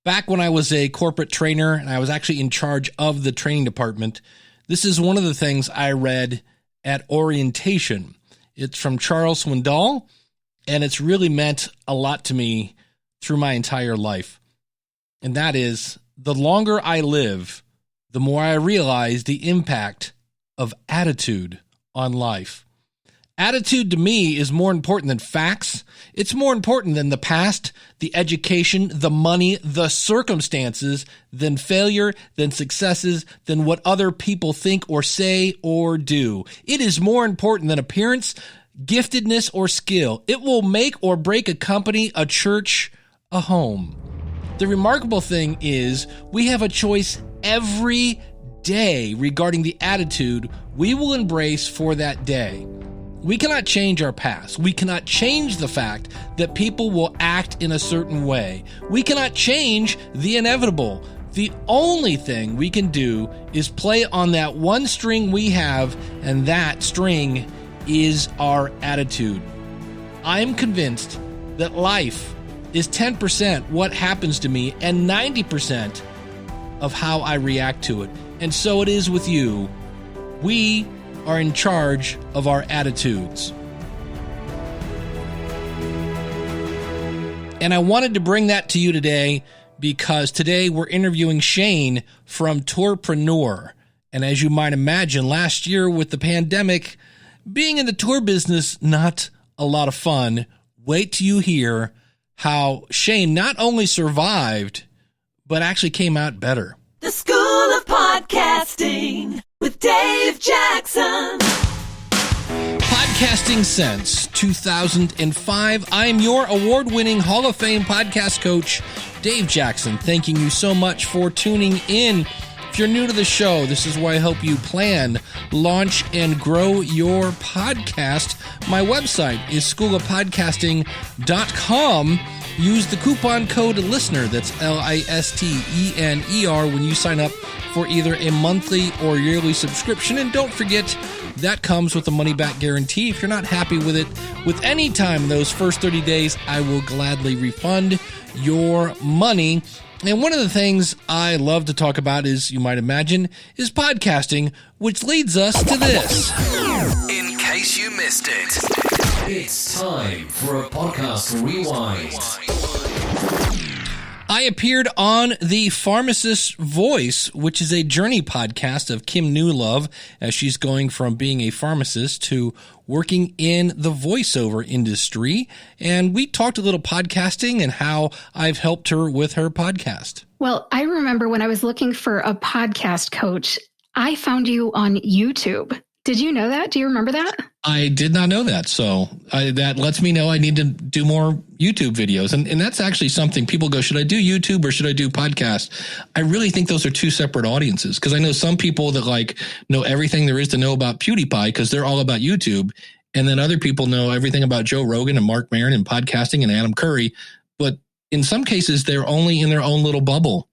Back when I was a corporate trainer and I was actually in charge of the training department, this is one of the things I read at orientation. It's from Charles Swindoll, and it's really meant a lot to me through my entire life. And that is, the longer I live, the more I realize the impact of attitude on life. Attitude to me is more important than facts. It's more important than the past, the education, the money, the circumstances, than failure, than successes, than what other people think or say or do. It is more important than appearance, giftedness, or skill. It will make or break a company, a church, a home. The remarkable thing is we have a choice every day regarding the attitude we will embrace for that day. We cannot change our past. We cannot change the fact that people will act in a certain way. We cannot change the inevitable. The only thing we can do is play on that one string we have, and that string is our attitude. I am convinced that life is 10% what happens to me and 90% of how I react to it. And so it is with you. We are in charge of our attitudes. And I wanted to bring that to you today because today we're interviewing Shane from Tourpreneur. And as you might imagine, last year with the pandemic, being in the tour business, not a lot of fun. Wait till you hear how Shane not only survived, but actually came out better. The School of Podcasting with Dave Jackson. Podcasting since 2005. I'm your award-winning Hall of Fame podcast coach, Dave Jackson. Thanking you so much for tuning in. If you're new to the show, this is where I help you plan, launch, and grow your podcast. My website is schoolofpodcasting.com. Use the coupon code LISTENER, that's LISTENER, when you sign up for either a monthly or yearly subscription. And don't forget, that comes with a money-back guarantee. If you're not happy with it with any time in those first 30 days, I will gladly refund your money. And one of the things I love to talk about is, you might imagine, is podcasting, which leads us to this. In case you missed it, it's time for a podcast rewind. I appeared on The Pharmacist's Voice, which is a journey podcast of Kim Newlove, as she's going from being a pharmacist to working in the voiceover industry. And we talked a little podcasting and how I've helped her with her podcast. Well, I remember when I was looking for a podcast coach, I found you on YouTube. Did you know that? Do you remember that? I did not know that. So that lets me know I need to do more YouTube videos. And that's actually something people go, should I do YouTube or should I do podcast? I really think those are two separate audiences, because I know some people that know everything there is to know about PewDiePie because they're all about YouTube. And then other people know everything about Joe Rogan and Mark Maron and podcasting and Adam Curry. But in some cases, they're only in their own little bubble.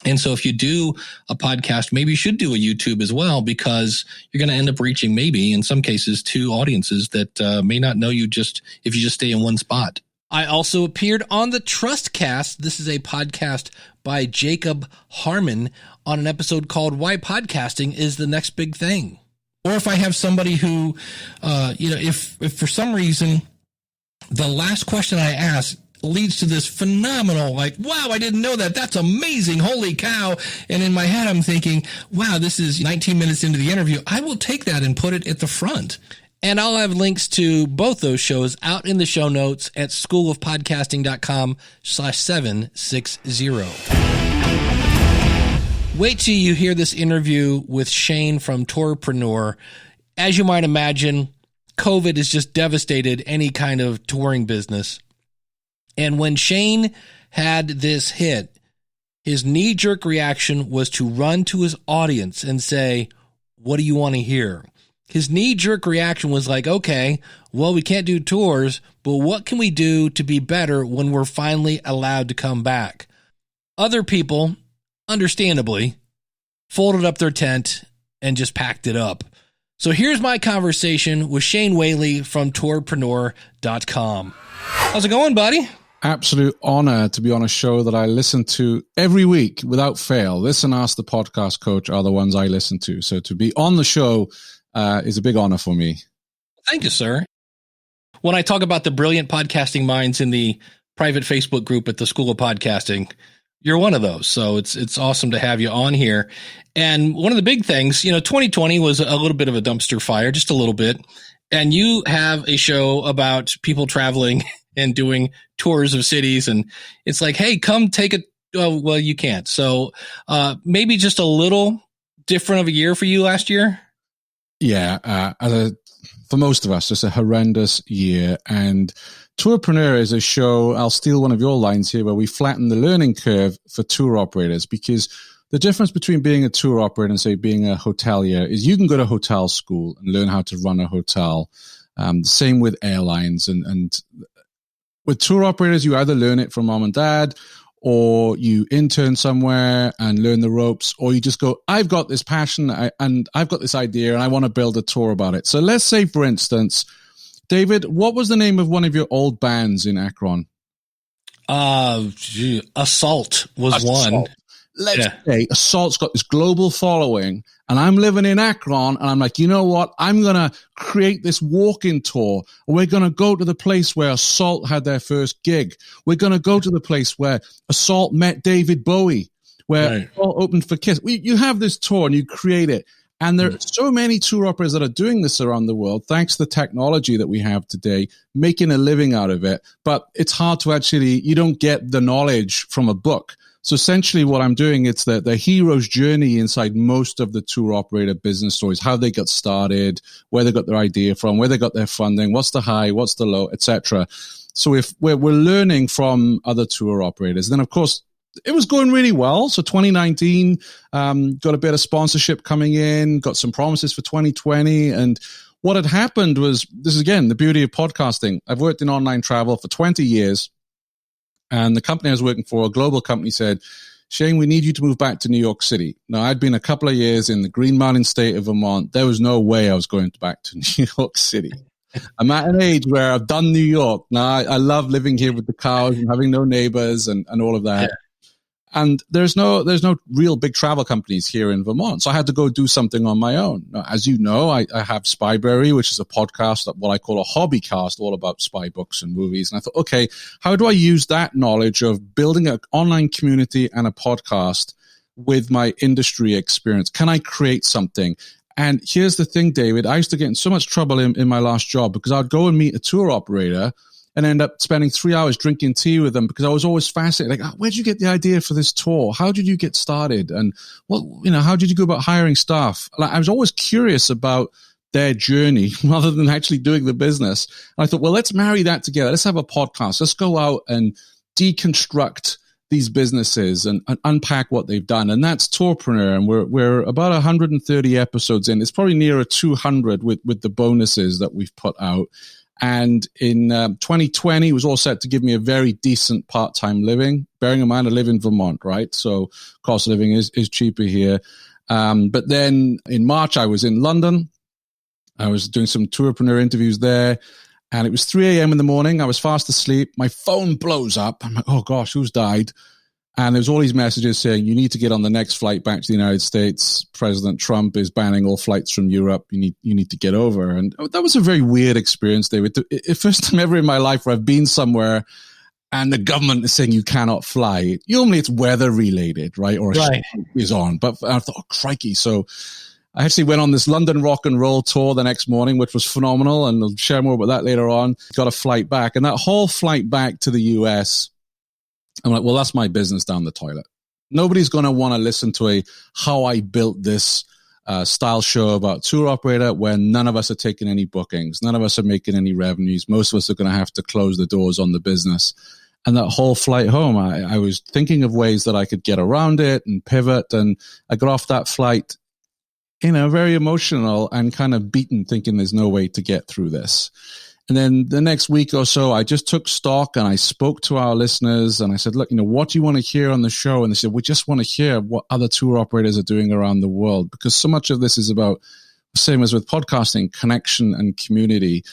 And so if you do a podcast, maybe you should do a YouTube as well, because you're going to end up reaching, maybe in some cases, two audiences that may not know you if you just stay in one spot. I also appeared on the Trustcast. This is a podcast by Jacob Harmon on an episode called Why Podcasting is the Next Big Thing. Or if I have somebody who, if for some reason the last question I ask leads to this phenomenal, wow, I didn't know that. That's amazing. Holy cow. And in my head, I'm thinking, wow, this is 19 minutes into the interview. I will take that and put it at the front. And I'll have links to both those shows out in the show notes at schoolofpodcasting.com/760. Wait till you hear this interview with Shane from Tourpreneur. As you might imagine, COVID has just devastated any kind of touring business. And when Shane had this hit, his knee-jerk reaction was to run to his audience and say, what do you want to hear? His knee-jerk reaction was like, okay, well, we can't do tours, but what can we do to be better when we're finally allowed to come back? Other people, understandably, folded up their tent and just packed it up. So here's my conversation with Shane Whaley from Tourpreneur.com. How's it going, buddy? absolute honor to be on a show that I listen to every week without fail. This and Ask the Podcast Coach are the ones I listen to. So to be on the show is a big honor for me. Thank you, sir. When I talk about the brilliant podcasting minds in the private Facebook group at the School of Podcasting, you're one of those. So it's awesome to have you on here. And one of the big things, 2020 was a little bit of a dumpster fire, just a little bit. And you have a show about people traveling and doing tours of cities. And it's like, hey, come take it. Oh, well, you can't. So maybe just a little different of a year for you last year. Yeah. For most of us, just a horrendous year. And Tourpreneur is a show, I'll steal one of your lines here, where we flatten the learning curve for tour operators, because the difference between being a tour operator and, say, being a hotelier is you can go to hotel school and learn how to run a hotel. Same with airlines. And with tour operators, you either learn it from mom and dad, or you intern somewhere and learn the ropes, or you just go, I've got this passion and I've got this idea and I want to build a tour about it. So let's say, for instance, David, what was the name of one of your old bands in Akron? Assault was one. Let's say Assault's got this global following, and I'm living in Akron, and I'm like, you know what? I'm going to create this walk-in tour. We're going to go to the place where Assault had their first gig. We're going to go to the place where Assault met David Bowie, where Assault opened for Kiss. You have this tour, and you create it. And there are so many tour operators that are doing this around the world, thanks to the technology that we have today, making a living out of it. But it's hard to you don't get the knowledge from a book. So essentially what I'm doing, it's the hero's journey inside most of the tour operator business stories, how they got started, where they got their idea from, where they got their funding, what's the high, what's the low, etc. So if we're learning from other tour operators, then of course, it was going really well. So 2019, got a bit of sponsorship coming in, got some promises for 2020. And what had happened was, this is again, the beauty of podcasting. I've worked in online travel for 20 years. And the company I was working for, a global company, said, Shane, we need you to move back to New York City. Now, I'd been a couple of years in the Green Mountain state of Vermont. There was no way I was going back to New York City. I'm at an age where I've done New York. Now, I love living here with the cows and having no neighbors and all of that. Yeah. And there's no real big travel companies here in Vermont. So I had to go do something on my own. Now, as you know, I have Spyberry, which is a podcast, what I call a hobby cast, all about spy books and movies. And I thought, okay, how do I use that knowledge of building an online community and a podcast with my industry experience? Can I create something? And here's the thing, David, I used to get in so much trouble in my last job because I'd go and meet a tour operator and end up spending 3 hours drinking tea with them because I was always fascinated. Like, where'd you get the idea for this tour? How did you get started? And how did you go about hiring staff? Like, I was always curious about their journey rather than actually doing the business. And I thought, well, let's marry that together. Let's have a podcast. Let's go out and deconstruct these businesses and unpack what they've done. And that's Tourpreneur. And we're about 130 episodes in. It's probably nearer 200 with the bonuses that we've put out. And in 2020, it was all set to give me a very decent part-time living. Bearing in mind, I live in Vermont, right? So cost of living is cheaper here. But then in March, I was in London. I was doing some Tourpreneur interviews there. And it was 3 a.m. in the morning. I was fast asleep. My phone blows up. I'm like, oh, gosh, who's died? And there's all these messages saying, you need to get on the next flight back to the United States. President Trump is banning all flights from Europe. You need to get over. And that was a very weird experience, David. The first time ever in my life where I've been somewhere and the government is saying you cannot fly. Normally it's weather related, right? Or a ship is on. But I thought, oh, crikey. So I actually went on this London rock and roll tour the next morning, which was phenomenal. And I'll share more about that later on. Got a flight back. And that whole flight back to the US, I'm like, well, that's my business down the toilet. Nobody's going to want to listen to how I built this style show about tour operator when none of us are taking any bookings. None of us are making any revenues. Most of us are going to have to close the doors on the business. And that whole flight home, I was thinking of ways that I could get around it and pivot. And I got off that flight, very emotional and kind of beaten, thinking there's no way to get through this. And then the next week or so, I just took stock and I spoke to our listeners and I said, look, what do you want to hear on the show? And they said, we just want to hear what other tour operators are doing around the world, because so much of this is about, same as with podcasting, connection and community.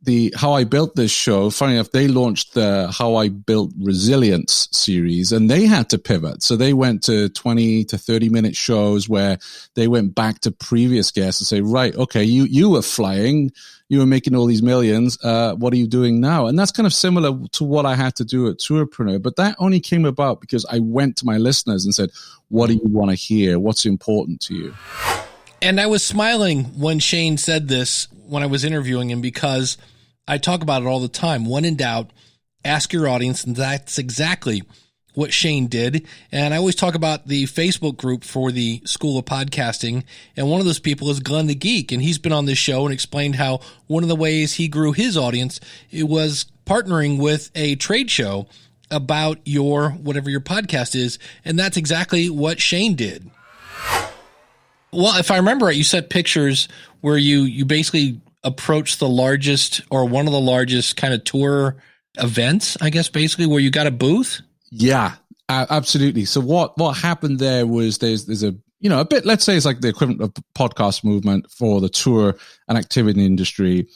the How I Built This show, funny enough, they launched the How I Built Resilience series, and they had to pivot. So they went to 20 to 30-minute shows where they went back to previous guests and say, right, okay, you were flying, you were making all these millions. What are you doing now? And that's kind of similar to what I had to do at Tourpreneur. But that only came about because I went to my listeners and said, what do you want to hear? What's important to you? And I was smiling when Shane said this when I was interviewing him, because I talk about it all the time. When in doubt, ask your audience. And that's exactly what Shane did. And I always talk about the Facebook group for the School of Podcasting. And one of those people is Glenn the Geek. And he's been on this show and explained how one of the ways he grew his audience, it was partnering with a trade show about whatever your podcast is. And that's exactly what Shane did. Well, if I remember right, you set pictures where you basically approached the largest or one of the largest kind of tour events, I guess, basically, where you got a booth. Yeah, absolutely. So what happened there was there's a bit, let's say it's like the equivalent of podcast movement for the tour and activity industry.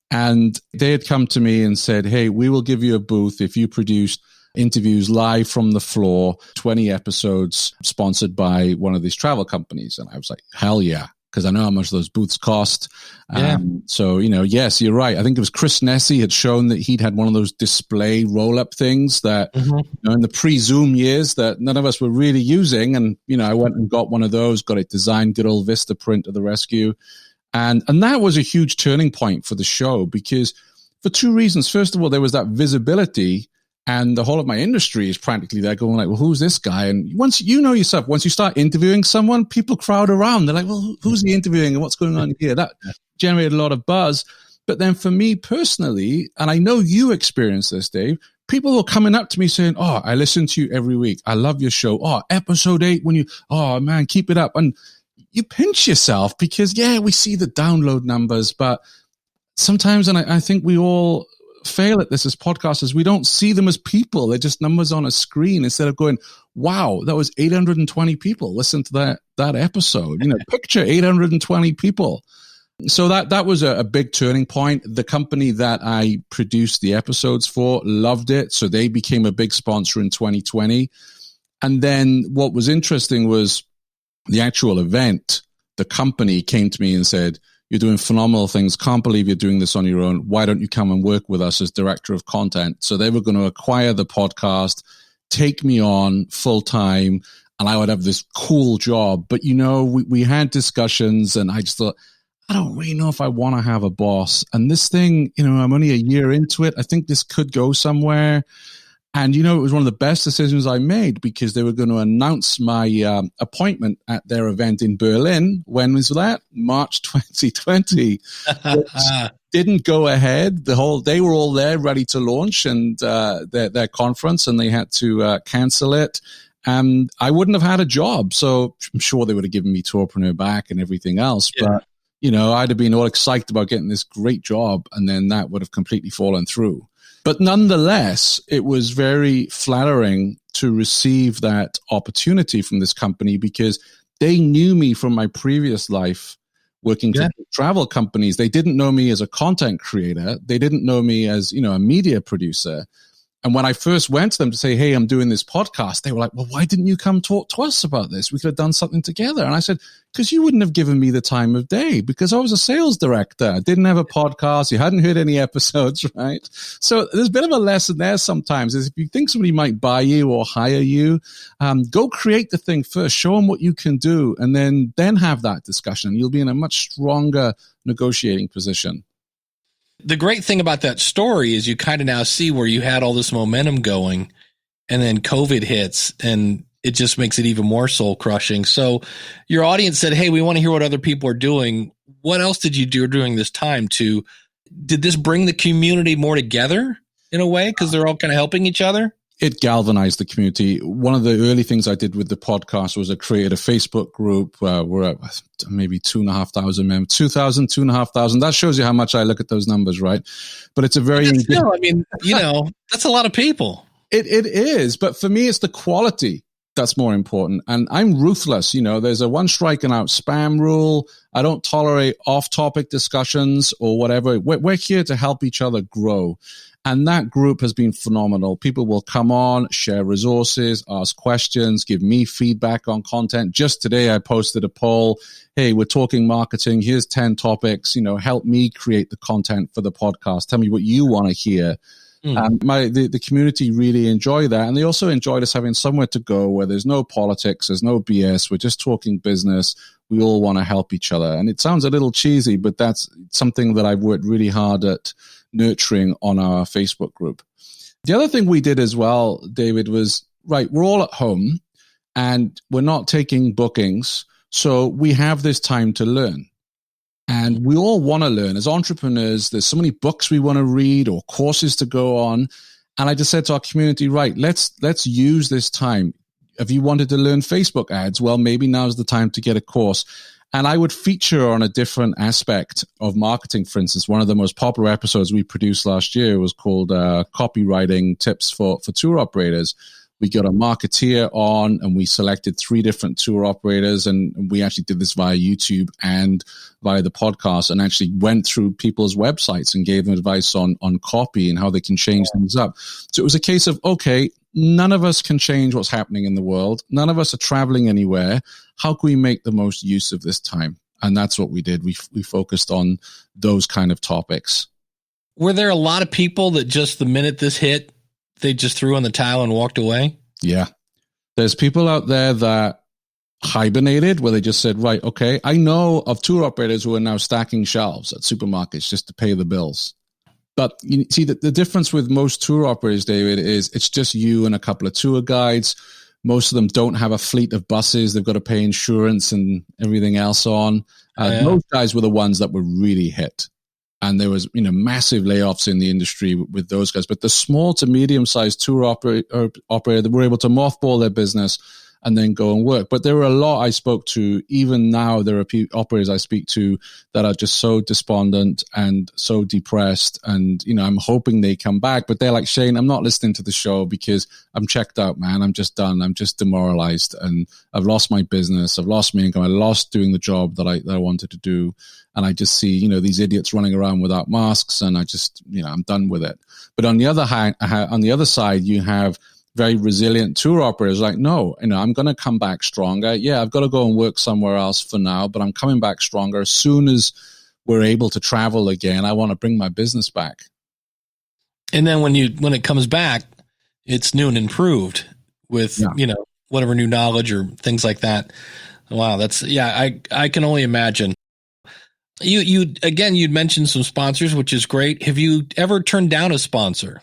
And they had come to me and said, hey, we will give you a booth if you produce interviews live from the floor, 20 episodes sponsored by one of these travel companies. And I was like, hell yeah, because I know how much those booths cost. Yeah. So, yes, you're right. I think it was Chris Nesi had shown that he'd had one of those display roll-up things that in the pre-Zoom years that none of us were really using. And, I went and got one of those, got it designed, good old Vista print to the rescue. And that was a huge turning point for the show because for two reasons. First of all, there was that visibility. And the whole of my industry is practically there going like, well, who's this guy? And once you start interviewing someone, people crowd around. They're like, well, who's he interviewing and what's going on here? That generated a lot of buzz. But then for me personally, and I know you experience this, Dave, people were coming up to me saying, oh, I listen to you every week. I love your show. Oh, episode 8, oh man, keep it up. And you pinch yourself because, we see the download numbers, but sometimes, and I think we all fail at this as podcasters, we don't see them as people. They're just numbers on a screen instead of going, wow, that was 820 people listen to that episode. Picture 820 people. So that was a big turning point. The company that I produced the episodes for loved it. So they became a big sponsor in 2020. And then what was interesting was the actual event. The company came to me and said, you're doing phenomenal things. Can't believe you're doing this on your own. Why don't you come and work with us as director of content? So they were going to acquire the podcast, take me on full time, and I would have this cool job. But, we had discussions and I just thought, I don't really know if I want to have a boss. And this thing, I'm only a year into it. I think this could go somewhere. And, it was one of the best decisions I made because they were going to announce my appointment at their event in Berlin. When was that? March 2020. Didn't go ahead. They were all there ready to launch and their conference, and they had to cancel it. And I wouldn't have had a job. So I'm sure they would have given me Tourpreneur back and everything else. Yeah. But, I'd have been all excited about getting this great job, and then that would have completely fallen through. But nonetheless, it was very flattering to receive that opportunity from this company because they knew me from my previous life working for travel companies. They didn't know me as a content creator. They didn't know me as, a media producer. And when I first went to them to say, hey, I'm doing this podcast, they were like, well, why didn't you come talk to us about this? We could have done something together. And I said, because you wouldn't have given me the time of day because I was a sales director. I didn't have a podcast. You hadn't heard any episodes, right? So there's a bit of a lesson there sometimes is if you think somebody might buy you or hire you, go create the thing first, show them what you can do, and then have that discussion. You'll be in a much stronger negotiating position. The great thing about that story is you kind of now see where you had all this momentum going and then COVID hits and it just makes it even more soul crushing. So your audience said, hey, we want to hear what other people are doing. What else did you do during this time did this bring the community more together in a way? Because they're all kind of helping each other? It galvanized the community. One of the early things I did with the podcast was I created a Facebook group. We're at maybe 2,500 members, 2,000, 2,500. That shows you how much I look at those numbers, right? But it's a very... Still, that's a lot of people. It is. But for me, it's the quality. that's more important. And I'm ruthless. There's a one striking out spam rule. I don't tolerate off-topic discussions or whatever. We're here to help each other grow. And that group has been phenomenal. People will come on, share resources, ask questions, give me feedback on content. Just today, I posted a poll. Hey, we're talking marketing. Here's 10 topics. Help me create the content for the podcast. Tell me what you want to hear. The community really enjoy that. And they also enjoyed us having somewhere to go where there's no politics, there's no BS. We're just talking business. We all want to help each other. And it sounds a little cheesy, but that's something that I've worked really hard at nurturing on our Facebook group. The other thing we did as well, David, was, we're all at home and we're not taking bookings. So we have this time to learn. And we all want to learn. As entrepreneurs, there's so many books we want to read or courses to go on. And I just said to our community, let's use this time. If you wanted to learn Facebook ads, well, maybe now's the time to get a course. And I would feature on a different aspect of marketing. For instance, one of the most popular episodes we produced last year was called Copywriting Tips for Tour Operators. We got a marketeer on and we selected 3 different tour operators, and we actually did this via YouTube and via the podcast, and actually went through people's websites and gave them advice on copy and how they can change things up. So it was a case of, okay, none of us can change what's happening in the world. None of us are traveling anywhere. How can we make the most use of this time? And that's what we did. We focused on those kind of topics. Were there a lot of people that just the minute this hit, they just threw on the towel and walked away? Yeah. There's people out there that hibernated, where they just said, right, okay, I know of tour operators who are now stacking shelves at supermarkets just to pay the bills. But you see, the difference with most tour operators, David, is it's just you and a couple of tour guides. Most of them don't have a fleet of buses. They've got to pay insurance and everything else on. Those guys were the ones that were really hit. And there was, massive layoffs in the industry with those guys. But the small to medium-sized tour operator that were able to mothball their business and then go and work. But there were a lot I spoke to. Even now, there are operators I speak to that are just so despondent and so depressed. And, I'm hoping they come back. But they're like, Shane, I'm not listening to the show because I'm checked out, man. I'm just done. I'm just demoralized. And I've lost my business. I've lost my income. I lost doing the job that I wanted to do. And I just see, these idiots running around without masks. And I just, I'm done with it. But on the other side, you have very resilient tour operators like, no, I'm going to come back stronger. Yeah, I've got to go and work somewhere else for now, but I'm coming back stronger. As soon as we're able to travel again, I want to bring my business back. And then when it comes back, it's new and improved with, whatever new knowledge or things like that. Wow. I can only imagine. You'd mentioned some sponsors, which is great. Have you ever turned down a sponsor?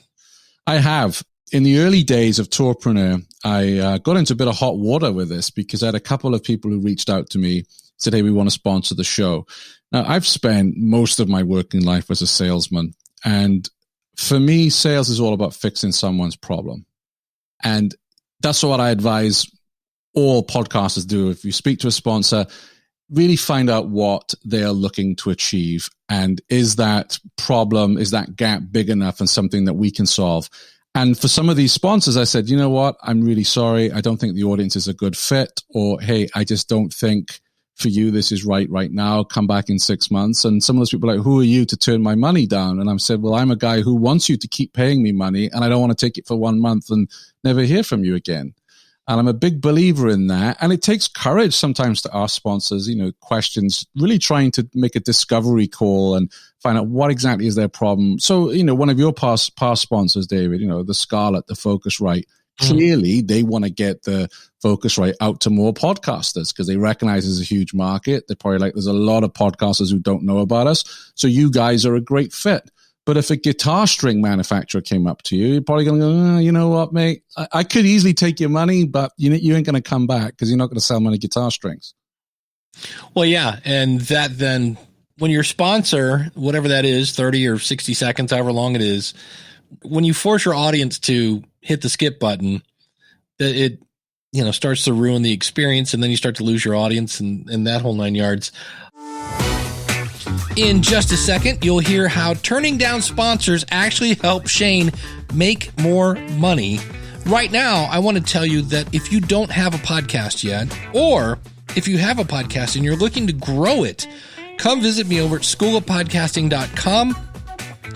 I have. In the early days of Tourpreneur, I got into a bit of hot water with this because I had a couple of people who reached out to me, said, hey, we want to sponsor the show. Now, I've spent most of my working life as a salesman. And for me, sales is all about fixing someone's problem. And that's what I advise all podcasters do. If you speak to a sponsor, really find out what they are looking to achieve. And is that problem, is that gap big enough and something that we can solve? And for some of these sponsors, I said, you know what? I'm really sorry. I don't think the audience is a good fit. Or, hey, I just don't think for you this is right now. Come back in 6 months. And some of those people are like, who are you to turn my money down? And I said, well, I'm a guy who wants you to keep paying me money, and I don't want to take it for 1 month and never hear from you again. And I'm a big believer in that. And it takes courage sometimes to ask sponsors, questions, really trying to make a discovery call and find out what exactly is their problem. So, one of your past sponsors, David, the Scarlett, the Focusrite, clearly they want to get the Focusrite out to more podcasters because they recognize there's a huge market. They're probably like, there's a lot of podcasters who don't know about us. So you guys are a great fit. But if a guitar string manufacturer came up to you, you're probably going to go, you know what, mate? I could easily take your money, but you ain't going to come back because you're not going to sell many guitar strings. Well, yeah. And that then, when your sponsor, whatever that is, 30 or 60 seconds, however long it is, when you force your audience to hit the skip button, it starts to ruin the experience, and then you start to lose your audience and that whole 9 yards. In just a second, you'll hear how turning down sponsors actually helped Shane make more money right now, I want to tell you that if you don't have a podcast yet, or if you have a podcast and you're looking to grow it, come visit me over at schoolofpodcasting.com.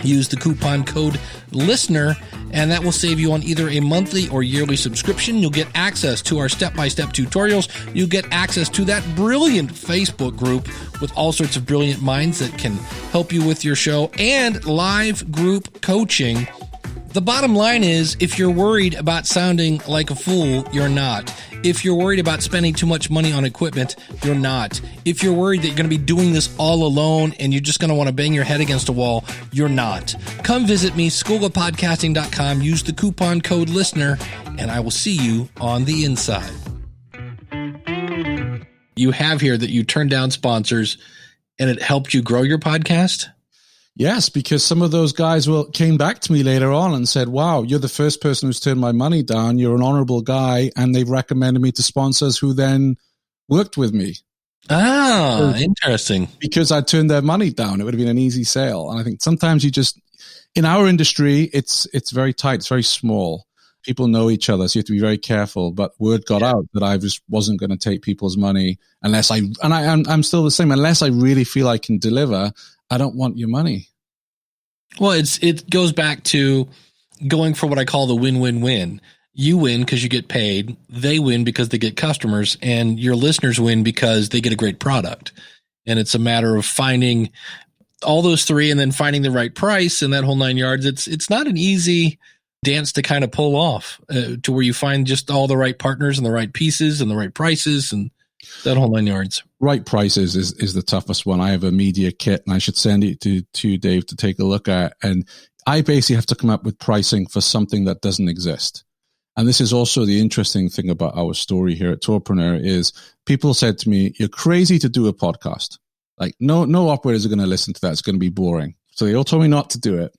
Use the coupon code LISTENER, and that will save you on either a monthly or yearly subscription. You'll get access to our step-by-step tutorials. You'll get access to that brilliant Facebook group with all sorts of brilliant minds that can help you with your show, and live group coaching. The bottom line is, if you're worried about sounding like a fool, you're not. If you're worried about spending too much money on equipment, you're not. If you're worried that you're going to be doing this all alone and you're just going to want to bang your head against a wall, you're not. Come visit me, schoolofpodcasting.com. Use the coupon code LISTENER, and I will see you on the inside. You have here that you turned down sponsors and it helped you grow your podcast? Yes, because some of those guys came back to me later on and said, wow, you're the first person who's turned my money down. You're an honorable guy. And they've recommended me to sponsors who then worked with me. Ah, interesting. Because I turned their money down. It would have been an easy sale. And I think sometimes in our industry, it's very tight. It's very small. People know each other, so you have to be very careful. But word got out that I just wasn't going to take people's money I'm still the same. Unless I really feel I can deliver, I don't want your money. Well, it goes back to going for what I call the win-win-win. You win because you get paid. They win because they get customers, and your listeners win because they get a great product. And it's a matter of finding all those three and then finding the right price and that whole 9 yards. It's not an easy dance to kind of pull off to where you find just all the right partners and the right pieces and the right prices and that whole 9 yards. Right prices is the toughest one. I have a media kit, and I should send it to Dave to take a look at. And I basically have to come up with pricing for something that doesn't exist. And this is also the interesting thing about our story here at Tourpreneur is people said to me, you're crazy to do a podcast. Like no operators are going to listen to that. It's going to be boring. So they all told me not to do it.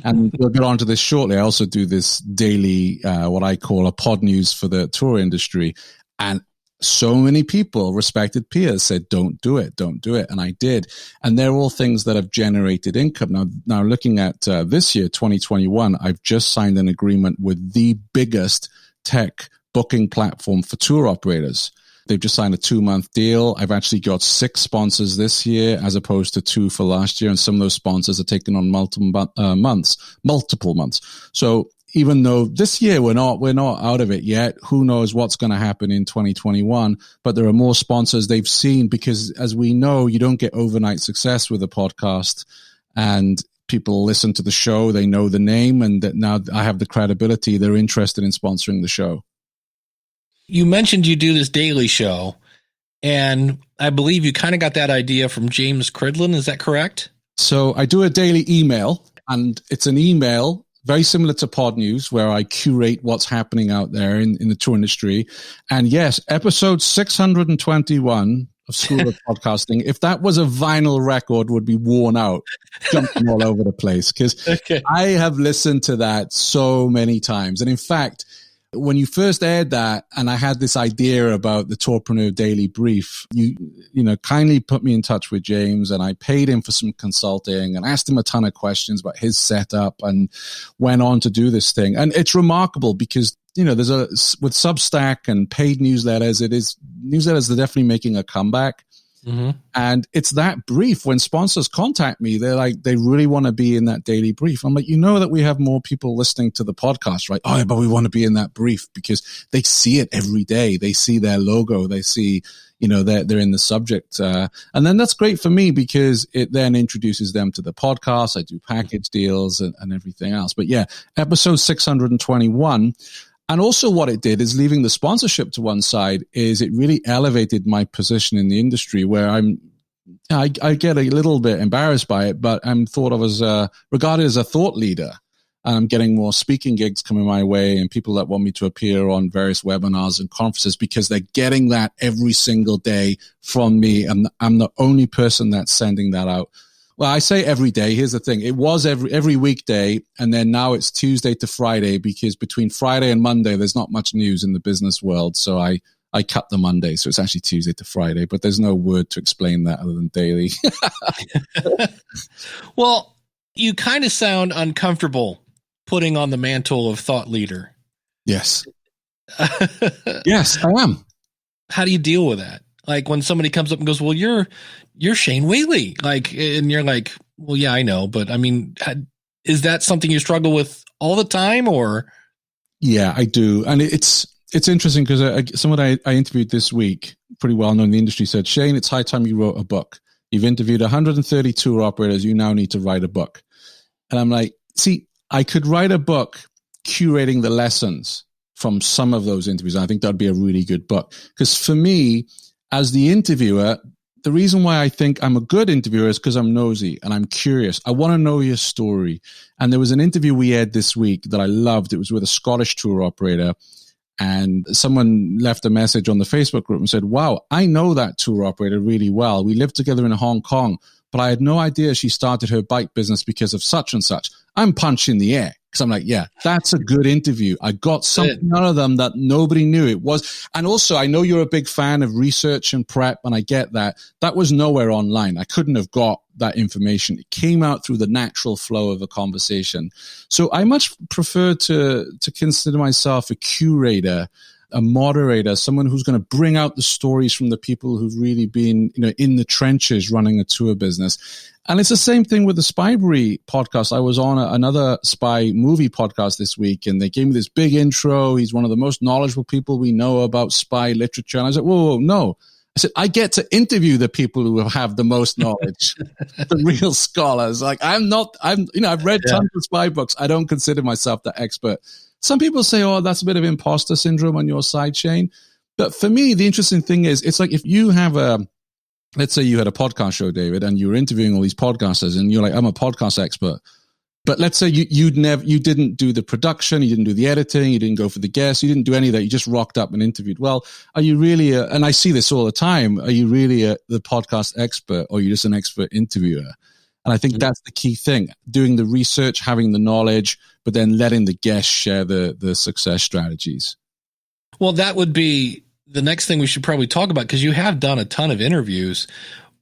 And we'll get on to this shortly. I also do this daily, what I call a pod news for the tour industry. And so many people, respected peers, said, don't do it. And I did. And they're all things that have generated income. Now looking at this year, 2021, I've just signed an agreement with the biggest tech booking platform for tour operators. They've just signed a 2-month deal. I've actually got 6 sponsors this year as opposed to 2 for last year. And some of those sponsors are taking on multiple months. So even though this year we're not out of it yet, who knows what's going to happen in 2021, but there are more sponsors they've seen because, as we know, you don't get overnight success with a podcast, and people listen to the show, they know the name, and that now I have the credibility, they're interested in sponsoring the show. You mentioned you do this daily show, and I believe you kind of got that idea from James Cridlin. Is that correct? So I do a daily email, and it's an email very similar to Pod News, where I curate what's happening out there in the tour industry. And yes, episode 621 of School of Podcasting, if that was a vinyl record, would be worn out, jumping all over the place, because I have listened to that so many times. And in fact, when you first aired that, and I had this idea about the Tourpreneur Daily Brief, you kindly put me in touch with James, and I paid him for some consulting and asked him a ton of questions about his setup, and went on to do this thing. And it's remarkable because, with Substack and paid newsletters, newsletters are definitely making a comeback. Mm-hmm. And it's that brief. When sponsors contact me, they're like, they really want to be in that daily brief. I'm like, that we have more people listening to the podcast, right? Oh, but we want to be in that brief because they see it every day. They see their logo. They see, they're in the subject. And then that's great for me because it then introduces them to the podcast. I do package deals and everything else. But yeah, episode 621. And also what it did is, leaving the sponsorship to one side, is it really elevated my position in the industry, where I get a little bit embarrassed by it, but I'm thought of as regarded as a thought leader. And I'm getting more speaking gigs coming my way, and people that want me to appear on various webinars and conferences because they're getting that every single day from me. And I'm the only person that's sending that out. Well, I say every day. Here's the thing. It was every weekday, and then now it's Tuesday to Friday, because between Friday and Monday, there's not much news in the business world. So I cut the Monday. So it's actually Tuesday to Friday, but there's no word to explain that other than daily. Well, you kind of sound uncomfortable putting on the mantle of thought leader. Yes. Yes, I am. How do you deal with that? Like when somebody comes up and goes, well, you're Shane Whaley. Like, and you're like, well, yeah, I know. But I mean, is that something you struggle with all the time or? Yeah, I do. And it's interesting because someone I interviewed this week, pretty well known in the industry, said, Shane, it's high time you wrote a book. You've interviewed 130 tour operators. You now need to write a book. And I'm like, see, I could write a book curating the lessons from some of those interviews. I think that'd be a really good book. Because for me, as the interviewer, the reason why I think I'm a good interviewer is because I'm nosy and I'm curious. I want to know your story. And there was an interview we had this week that I loved. It was with a Scottish tour operator. And someone left a message on the Facebook group and said, wow, I know that tour operator really well. We lived together in Hong Kong, but I had no idea she started her bike business because of such and such. I'm punching the air. Because I'm like, yeah, that's a good interview. I got something out of them that nobody knew it was. And also, I know you're a big fan of research and prep, and I get that. That was nowhere online. I couldn't have got that information. It came out through the natural flow of a conversation. So I much prefer to consider myself a curator, a moderator, someone who's going to bring out the stories from the people who've really been, in the trenches running a tour business. And it's the same thing with the Spybury podcast. I was on another spy movie podcast this week, and they gave me this big intro. He's one of the most knowledgeable people we know about spy literature. And I was like, whoa, no. I said, I get to interview the people who have the most knowledge, the real scholars. Like I've read tons of spy books. I don't consider myself the expert. Some people say, oh, that's a bit of imposter syndrome on your side, Shane. But for me, the interesting thing is, it's like if you have let's say you had a podcast show, David, and you were interviewing all these podcasters and you're like, I'm a podcast expert. But let's say you didn't do the production, you didn't do the editing, you didn't go for the guests, you didn't do any of that. You just rocked up and interviewed. Well, are you really, and I see this all the time, are you really the podcast expert, or are you just an expert interviewer? And I think that's the key thing, doing the research, having the knowledge, but then letting the guests share the success strategies. Well, that would be the next thing we should probably talk about, because you have done a ton of interviews.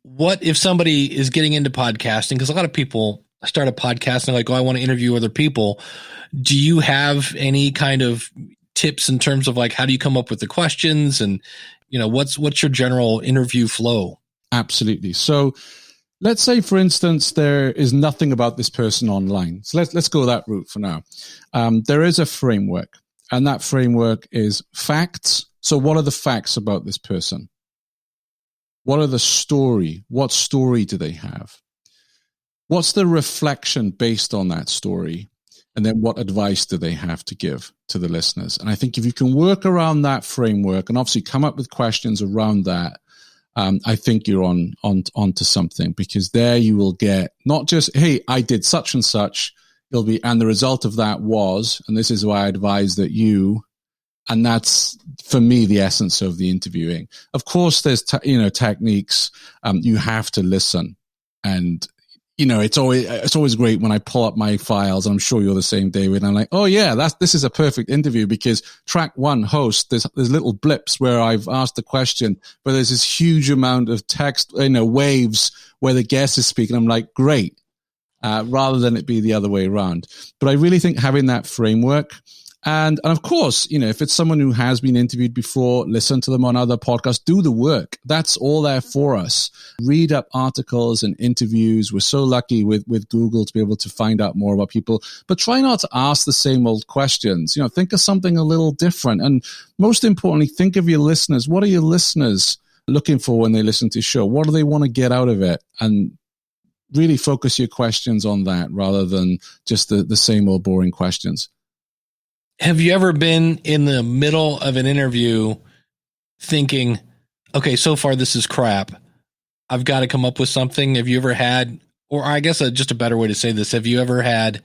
What if somebody is getting into podcasting? Because a lot of people start a podcast and like, oh, I want to interview other people. Do you have any kind of tips in terms of like, how do you come up with the questions, and what's your general interview flow? Absolutely. So let's say, for instance, there is nothing about this person online. So let's go that route for now. There is a framework, and that framework is facts. So what are the facts about this person? What are the story? What story do they have? What's the reflection based on that story? And then what advice do they have to give to the listeners? And I think if you can work around that framework and obviously come up with questions around that, I think you're onto something, because there you will get not just, hey, I did such and such. It'll be, and the result of that was, and this is why I advise that you, and that's for me the essence of the interviewing. Of course, there's techniques. You have to listen, and it's always great when I pull up my files. I'm sure you're the same, David. And I'm like, oh yeah, this is a perfect interview, because track one, host, there's little blips where I've asked the question, but there's this huge amount of text, waves where the guest is speaking. I'm like, great, rather than it be the other way around. But I really think having that framework, and of course, if it's someone who has been interviewed before, listen to them on other podcasts, do the work. That's all there for us. Read up articles and interviews. We're so lucky with Google to be able to find out more about people, but try not to ask the same old questions. Think of something a little different. And most importantly, think of your listeners. What are your listeners looking for when they listen to the show? What do they want to get out of it? And really focus your questions on that rather than just the same old boring questions. Have you ever been in the middle of an interview thinking, okay, so far this is crap, I've got to come up with something? Have you ever had, or I guess just a better way to say this, have you ever had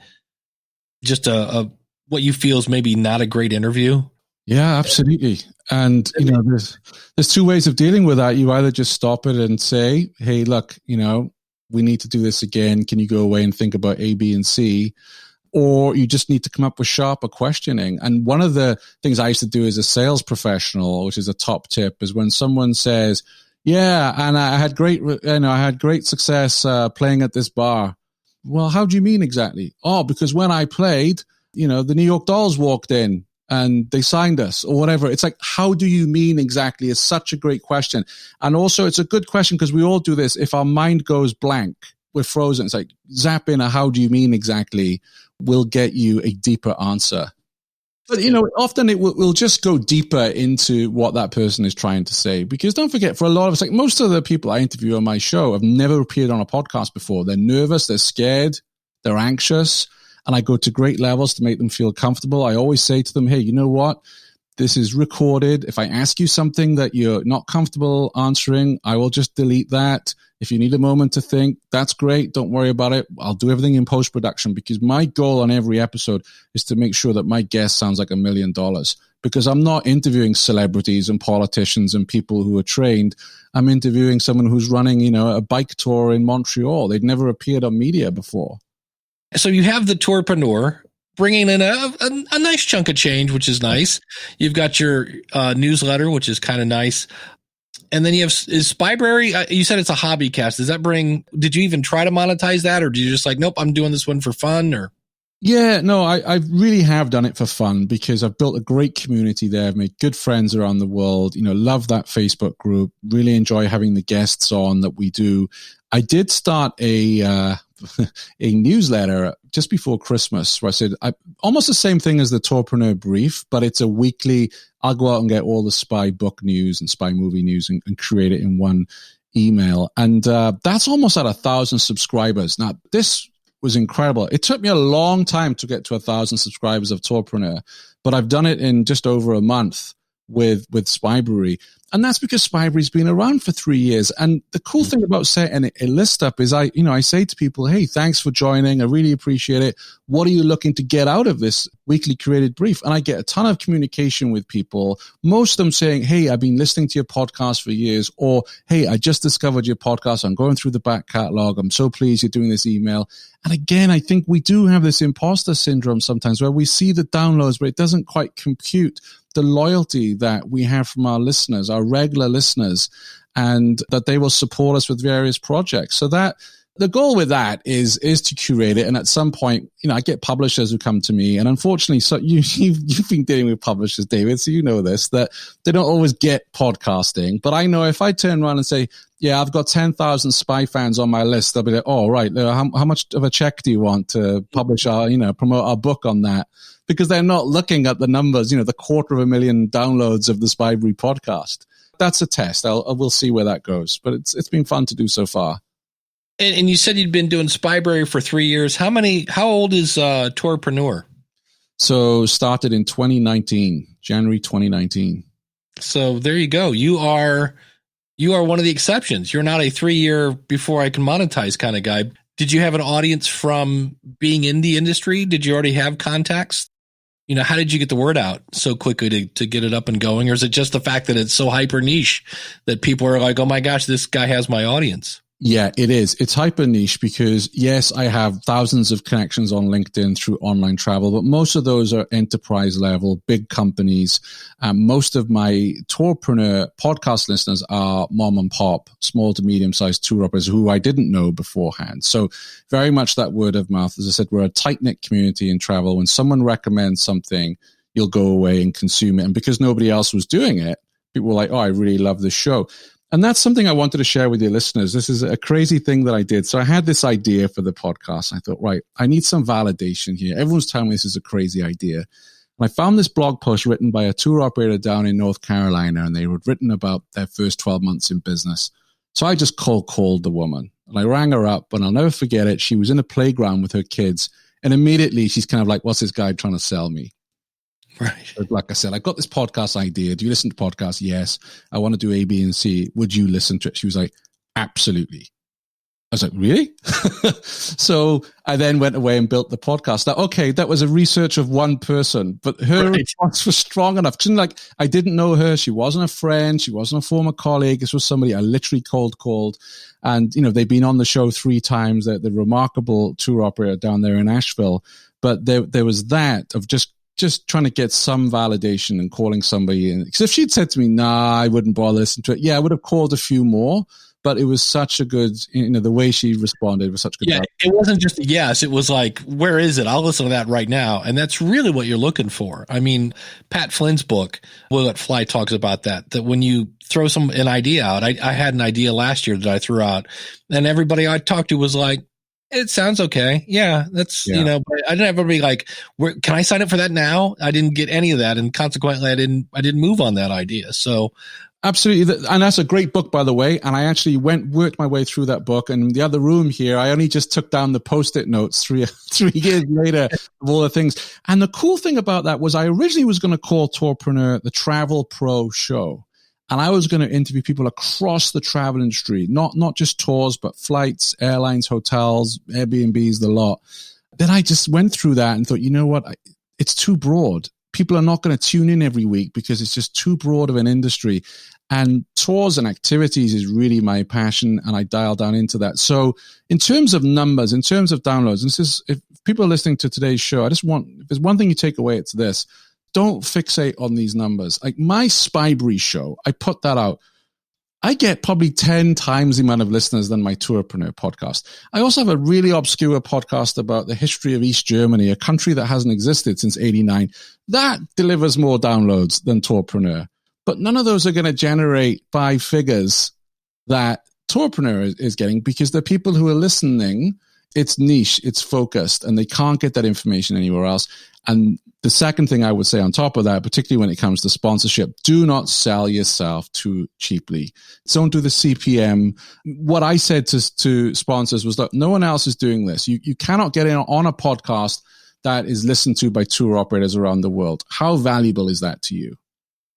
just a what you feel is maybe not a great interview? Yeah, absolutely. And, there's two ways of dealing with that. You either just stop it and say, hey, look, we need to do this again. Can you go away and think about A, B, and C? Or you just need to come up with sharper questioning. And one of the things I used to do as a sales professional, which is a top tip, is when someone says, yeah, and I had great success playing at this bar. Well, how do you mean exactly? Oh, because when I played, the New York Dolls walked in and they signed us or whatever. It's like, how do you mean exactly? It's such a great question. And also it's a good question because we all do this. If our mind goes blank, we're frozen. It's like, zap in a how do you mean exactly will get you a deeper answer. But, often we'll just go deeper into what that person is trying to say. Because don't forget, for a lot of us, like most of the people I interview on my show have never appeared on a podcast before. They're nervous, they're scared, they're anxious. And I go to great levels to make them feel comfortable. I always say to them, hey, you know what? This is recorded. If I ask you something that you're not comfortable answering, I will just delete that. If you need a moment to think, that's great. Don't worry about it. I'll do everything in post-production because my goal on every episode is to make sure that my guest sounds like $1 million because I'm not interviewing celebrities and politicians and people who are trained. I'm interviewing someone who's running, a bike tour in Montreal. They'd never appeared on media before. So you have the tourpreneur bringing in a nice chunk of change, which is nice. You've got your newsletter, which is kind of nice. And then you have, is Spybrary, you said it's a hobby cast. Did you even try to monetize that? Or do you just like, nope, I'm doing this one for fun? Or Yeah, no, I really have done it for fun because I've built a great community there. I've made good friends around the world, love that Facebook group, really enjoy having the guests on that we do. I did start a newsletter just before Christmas where I said almost the same thing as the Tourpreneur Brief, but it's a weekly, I'll go out and get all the spy book news and spy movie news and create it in one email. And that's almost at 1,000 subscribers. Now, this was incredible. It took me a long time to get to 1,000 subscribers of Tourpreneur, but I've done it in just over a month with Spybrary. And that's because Spybrary's been around for 3 years. And the cool thing about setting a list up is I say to people, hey, thanks for joining. I really appreciate it. What are you looking to get out of this weekly created brief? And I get a ton of communication with people, most of them saying, hey, I've been listening to your podcast for years, or hey, I just discovered your podcast. I'm going through the back catalog. I'm so pleased you're doing this email. And again, I think we do have this imposter syndrome sometimes where we see the downloads, but it doesn't quite compute the loyalty that we have from our listeners, our regular listeners, and that they will support us with various projects. So that the goal with that is to curate it. And at some point, I get publishers who come to me, and unfortunately, so you've been dealing with publishers, David, so you know this, that they don't always get podcasting. But I know if I turn around and say, yeah, I've got 10,000 spy fans on my list, they'll be like, oh, right, how much of a check do you want to publish promote our book on that? Because they're not looking at the numbers, the 250,000 downloads of the Spybrary podcast. That's a test. We'll see where that goes. But it's been fun to do so far. And you said you'd been doing Spybrary for 3 years. How old is Tourpreneur? So started in 2019, January 2019. So there you go. You are one of the exceptions. You're not a 3-year before I can monetize kind of guy. Did you have an audience from being in the industry? Did you already have contacts? How did you get the word out so quickly to get it up and going? Or is it just the fact that it's so hyper niche that people are like, oh my gosh, this guy has my audience? Yeah, it is. It's hyper niche because, yes, I have thousands of connections on LinkedIn through online travel, but most of those are enterprise level, big companies. Most of my Tourpreneur podcast listeners are mom and pop, small to medium sized tour operators who I didn't know beforehand. So very much that word of mouth. As I said, we're a tight knit community in travel. When someone recommends something, you'll go away and consume it. And because nobody else was doing it, people were like, oh, I really love this show. And that's something I wanted to share with your listeners. This is a crazy thing that I did. So I had this idea for the podcast. I thought, right, I need some validation here. Everyone's telling me this is a crazy idea. And I found this blog post written by a tour operator down in North Carolina, and they had written about their first 12 months in business. So I just cold called the woman, and I rang her up, and I'll never forget it. She was in a playground with her kids, and immediately she's kind of like, what's this guy trying to sell me? Right. Like I said, I got this podcast idea. Do you listen to podcasts? Yes. I want to do A, B, and C. Would you listen to it? She was like, absolutely. I was like, really? So I then went away and built the podcast. Now, okay, that was a research of one person, but her response was strong enough. I didn't know her. She wasn't a friend. She wasn't a former colleague. This was somebody I literally cold called. And, they've been on the show 3 times. They're the remarkable tour operator down there in Asheville. But there was that of just trying to get some validation and calling somebody in. Because if she'd said to me, nah, I wouldn't bother listening to it. Yeah, I would have called a few more. But it was such a good, the way she responded was such a good. Yeah, it wasn't just a yes. It was like, where is it? I'll listen to that right now. And that's really what you're looking for. I mean, Pat Flynn's book, Will Let Fly, talks about that when you throw an idea out. I had an idea last year that I threw out, and everybody I talked to was like, it sounds okay. Yeah, that's, but I didn't have everybody like, can I sign up for that now? I didn't get any of that. And consequently, I didn't move on that idea. So absolutely. And that's a great book, by the way. And I actually worked my way through that book. And in the other room here, I only just took down the Post-it notes 3 years later of all the things. And the cool thing about that was I originally was going to call Tourpreneur the Travel Pro Show. And I was going to interview people across the travel industry, not just tours, but flights, airlines, hotels, Airbnbs, the lot. Then I just went through that and thought, you know what? It's too broad. People are not going to tune in every week because it's just too broad of an industry. And tours and activities is really my passion, and I dial down into that. So in terms of numbers, in terms of downloads, and this is, if people are listening to today's show, if there's one thing you take away, it's this. Don't fixate on these numbers. Like my Spybury show, I put that out. I get probably 10 times the amount of listeners than my Tourpreneur podcast. I also have a really obscure podcast about the history of East Germany, a country that hasn't existed since 89. That delivers more downloads than Tourpreneur. But none of those are going to generate 5 figures that Tourpreneur is getting, because the people who are listening, it's niche, it's focused, and they can't get that information anywhere else. And the second thing I would say on top of that, particularly when it comes to sponsorship, do not sell yourself too cheaply. Don't do the CPM. What I said to sponsors was, look, no one else is doing this. You cannot get in on a podcast that is listened to by tour operators around the world. How valuable is that to you?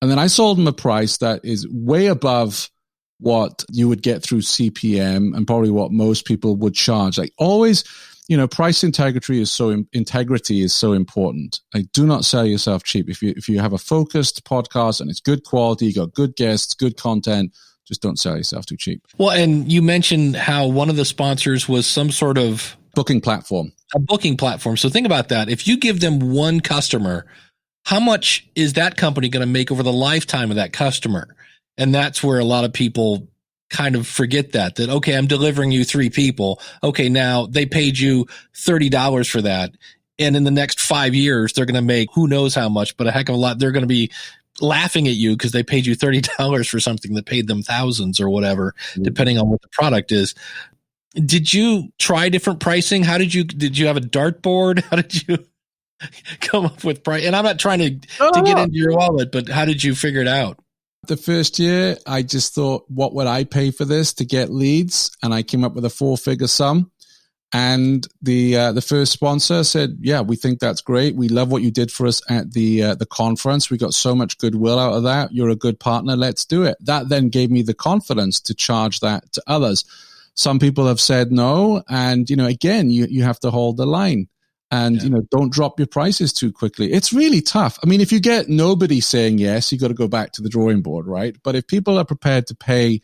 And then I sold them a price that is way above what you would get through CPM and probably what most people would charge. Like always, price integrity is so important. Like, do not sell yourself cheap. If you have a focused podcast and it's good quality, you got good guests, good content, just don't sell yourself too cheap. Well, and you mentioned how one of the sponsors was some sort of booking platform. A booking platform. So think about that. If you give them one customer, how much is that company going to make over the lifetime of that customer? And that's where a lot of people kind of forget that, okay, I'm delivering you 3 people. Okay, now they paid you $30 for that. And in the next 5 years, they're going to make who knows how much, but a heck of a lot. They're going to be laughing at you because they paid you $30 for something that paid them thousands or whatever, depending on what the product is. Did you try different pricing? Did you have a dartboard? How did you come up with price? And I'm not trying to get into your wallet, but how did you figure it out? The first year, I just thought, what would I pay for this to get leads? And I came up with a 4-figure sum. And the first sponsor said, yeah, we think that's great. We love what you did for us at the conference. We got so much goodwill out of that. You're a good partner. Let's do it. That then gave me the confidence to charge that to others. Some people have said no. And, again, you have to hold the line. And, don't drop your prices too quickly. It's really tough. I mean, if you get nobody saying yes, you got to go back to the drawing board, right? But if people are prepared to pay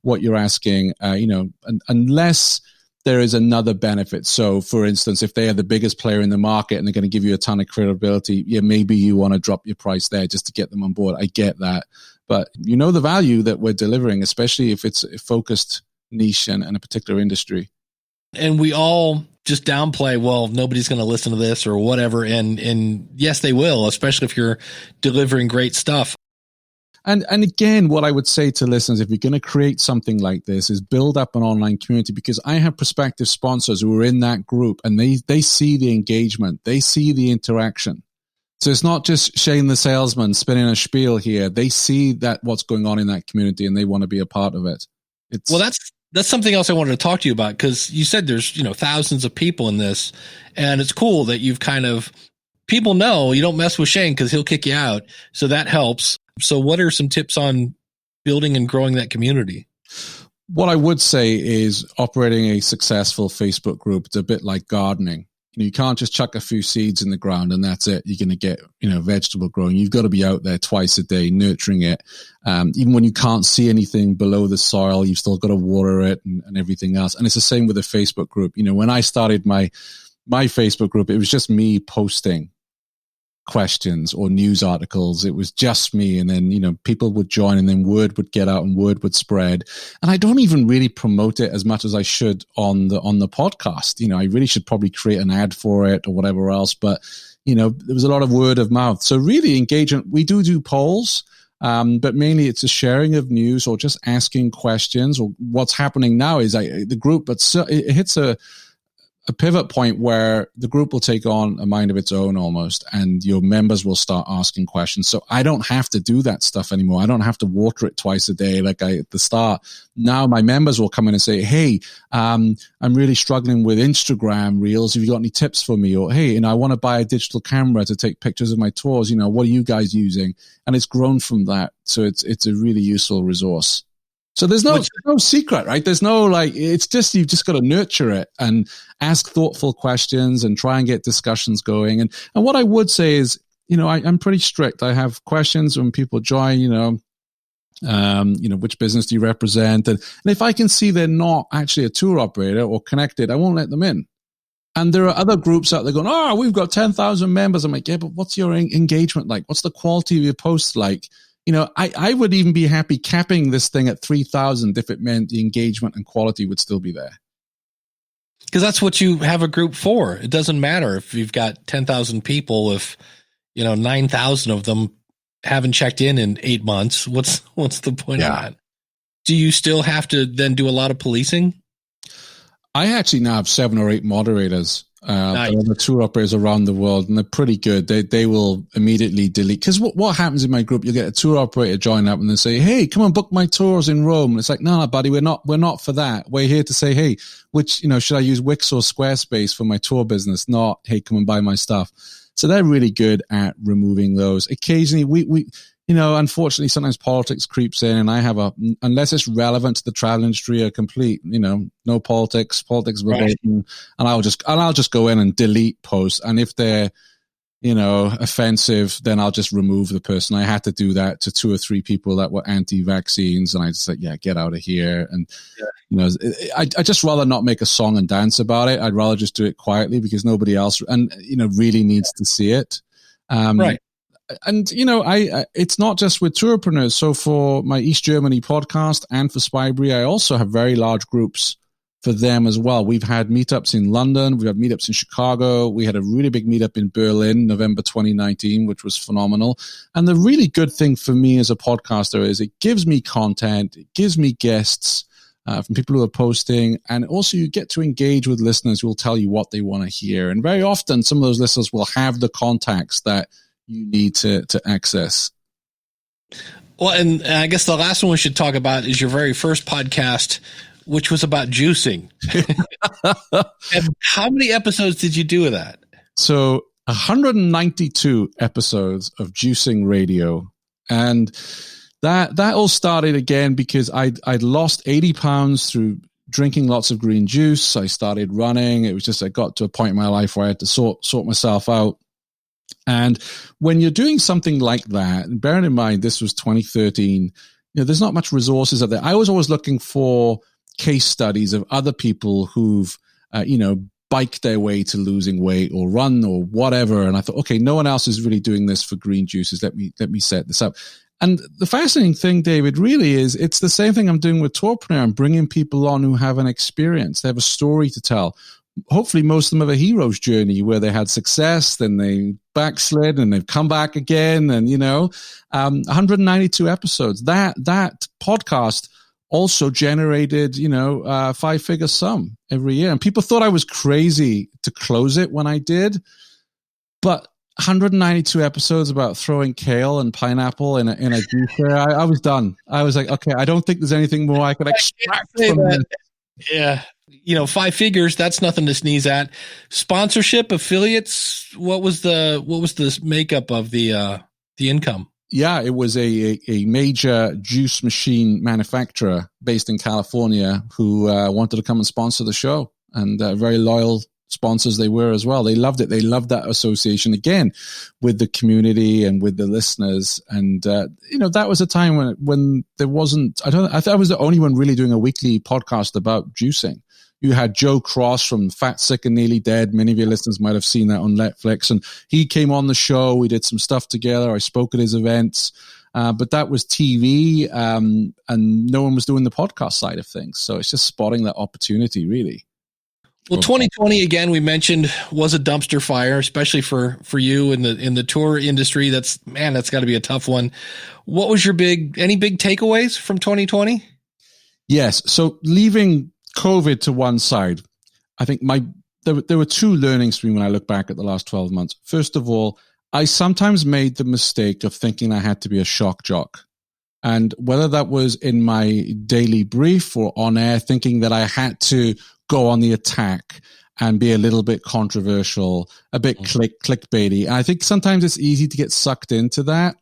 what you're asking, unless there is another benefit. So, for instance, if they are the biggest player in the market and they're going to give you a ton of credibility, maybe you want to drop your price there just to get them on board. I get that. But the value that we're delivering, especially if it's a focused niche and a particular industry. And we all just downplay, well, nobody's going to listen to this or whatever. And yes, they will, especially if you're delivering great stuff. And again, what I would say to listeners, if you're going to create something like this, is build up an online community, because I have prospective sponsors who are in that group and they see the engagement, they see the interaction. So it's not just Shane the salesman spinning a spiel here. They see that what's going on in that community and they want to be a part of it. Well, that's something else I wanted to talk to you about, because you said there's, thousands of people in this, and it's cool that you've people know you don't mess with Shane because he'll kick you out. So that helps. So what are some tips on building and growing that community? What I would say is operating a successful Facebook group. It's a bit like gardening. You can't just chuck a few seeds in the ground and that's it. You're going to get, vegetable growing. You've got to be out there twice a day nurturing it. Even when you can't see anything below the soil, you've still got to water it and everything else. And it's the same with a Facebook group. When I started my Facebook group, it was just me posting questions or news articles. It was just me. And then, people would join and then word would get out and word would spread. And I don't even really promote it as much as I should on the podcast. I really should probably create an ad for it or whatever else. But, there was a lot of word of mouth. So really engagement. We do polls. But mainly it's a sharing of news or just asking questions. Or what's happening now is the group, but it hits a pivot point where the group will take on a mind of its own almost, and your members will start asking questions. So I don't have to do that stuff anymore. I don't have to water it twice a day like at the start. Now my members will come in and say, hey, I'm really struggling with Instagram Reels. Have you got any tips for me? Or, hey, I want to buy a digital camera to take pictures of my tours. What are you guys using? And it's grown from that. So it's a really useful resource. So there's no secret, right? There's no it's just, you've just got to nurture it and ask thoughtful questions and try and get discussions going. And what I would say is, I'm pretty strict. I have questions when people join, which business do you represent? And if I can see they're not actually a tour operator or connected, I won't let them in. And there are other groups out there going, we've got 10,000 members. I'm like, yeah, but what's your engagement like? What's the quality of your posts like? I would even be happy capping this thing at 3,000 if it meant the engagement and quality would still be there. Because that's what you have a group for. It doesn't matter if you've got 10,000 people, if 9,000 of them haven't checked in 8 months. What's the point of that? Do you still have to then do a lot of policing? I actually now have 7 or 8 moderators. Nice. The tour operators around the world, and they're pretty good. They will immediately delete, because what happens in my group, you'll get a tour operator join up and they say, hey, come and book my tours in Rome. And it's like, no, buddy, we're not for that. We're here to say, hey, should I use Wix or Squarespace for my tour business? Not, hey, come and buy my stuff. So they're really good at removing those. Occasionally we unfortunately, sometimes politics creeps in, and I have unless it's relevant to the travel industry, a complete, no politics verbatim, right. And I'll just go in and delete posts. And if they're, offensive, then I'll just remove the person. I had to do that to 2 or 3 people that were anti-vaccines, and I just said, yeah, get out of here. And, I just rather not make a song and dance about it. I'd rather just do it quietly, because nobody else, really needs to see it. Right. And, it's not just with tourpreneurs. So for my East Germany podcast and for Spybury, I also have very large groups for them as well. We've had meetups in London. We've had meetups in Chicago. We had a really big meetup in Berlin, November 2019, which was phenomenal. And the really good thing for me as a podcaster is it gives me content. It gives me guests from people who are posting. And also you get to engage with listeners who will tell you what they want to hear. And very often some of those listeners will have the contacts that you need to access. Well, and I guess the last one we should talk about is your very first podcast, which was about juicing. And how many episodes did you do of that? So 192 episodes of Juicing Radio. And that all started again because I'd lost 80 pounds through drinking lots of green juice. I started running. It was just, I got to a point in my life where I had to sort myself out. And when you're doing something like that, and bearing in mind this was 2013, there's not much resources out there. I was always looking for case studies of other people who've, biked their way to losing weight or run or whatever. And I thought, okay, no one else is really doing this for green juices. Let me set this up. And the fascinating thing, David, really is it's the same thing I'm doing with Tourpreneur. I'm bringing people on who have an experience. They have a story to tell. Hopefully most of them have a hero's journey where they had success, then they backslid and they've come back again. And, 192 episodes. That podcast also generated, 5-figure sum every year. And people thought I was crazy to close it when I did. But 192 episodes about throwing kale and pineapple in a juicer, I was done. I was like, okay, I don't think there's anything more I could extract from this. Yeah. 5 figures, that's nothing to sneeze at. Sponsorship, affiliates, what was the makeup of the income? Yeah, it was a major juice machine manufacturer based in California who wanted to come and sponsor the show, and very loyal sponsors they were as well. They loved it. They loved that association again with the community and with the listeners. And that was a time when there wasn't. I thought I was the only one really doing a weekly podcast about juicing. You had Joe Cross from Fat, Sick, and Nearly Dead. Many of your listeners might have seen that on Netflix. And he came on the show. We did some stuff together. I spoke at his events. But that was TV, and no one was doing the podcast side of things. So it's just spotting that opportunity, really. Well, 2020, again, we mentioned, was a dumpster fire, especially for you in the tour industry. That's got to be a tough one. What was any big takeaways from 2020? Yes. So leaving COVID to one side, I think there were two learnings for me when I look back at the last 12 months. First of all, I sometimes made the mistake of thinking I had to be a shock jock. And whether that was in my daily brief or on air, thinking that I had to go on the attack and be a little bit controversial, a bit clickbaity. And I think sometimes it's easy to get sucked into that.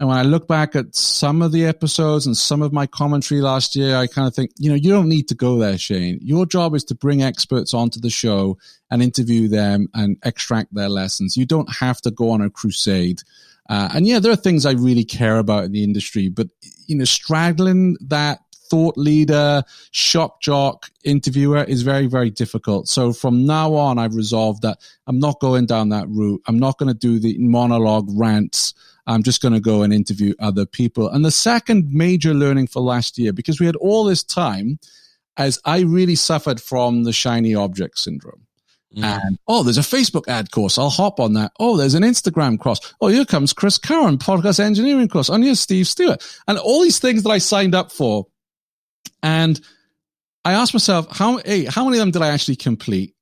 And when I look back at some of the episodes and some of my commentary last year, I kind of think, you don't need to go there, Shane. Your job is to bring experts onto the show and interview them and extract their lessons. You don't have to go on a crusade. And there are things I really care about in the industry, but, straddling that thought leader, shock jock, interviewer is very, very difficult. So from now on, I've resolved that I'm not going down that route. I'm not going to do the monologue rants. I'm just going to go and interview other people. And the second major learning for last year, because we had all this time, as I really suffered from the shiny object syndrome. And, there's a Facebook ad course. I'll hop on that. There's an Instagram course. Here comes Chris Curran, podcast engineering course. And here's Steve Stewart. And all these things that I signed up for. And I asked myself, how many of them did I actually complete?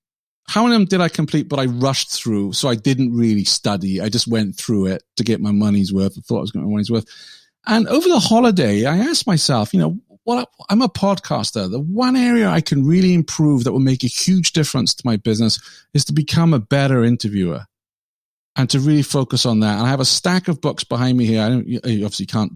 How many of them did I complete, but I rushed through, so I didn't really study. I just went through it to get my money's worth. I thought I was getting my money's worth. And over the holiday, I asked myself, I'm a podcaster. The one area I can really improve that will make a huge difference to my business is to become a better interviewer and to really focus on that. And I have a stack of books behind me here. You obviously can't.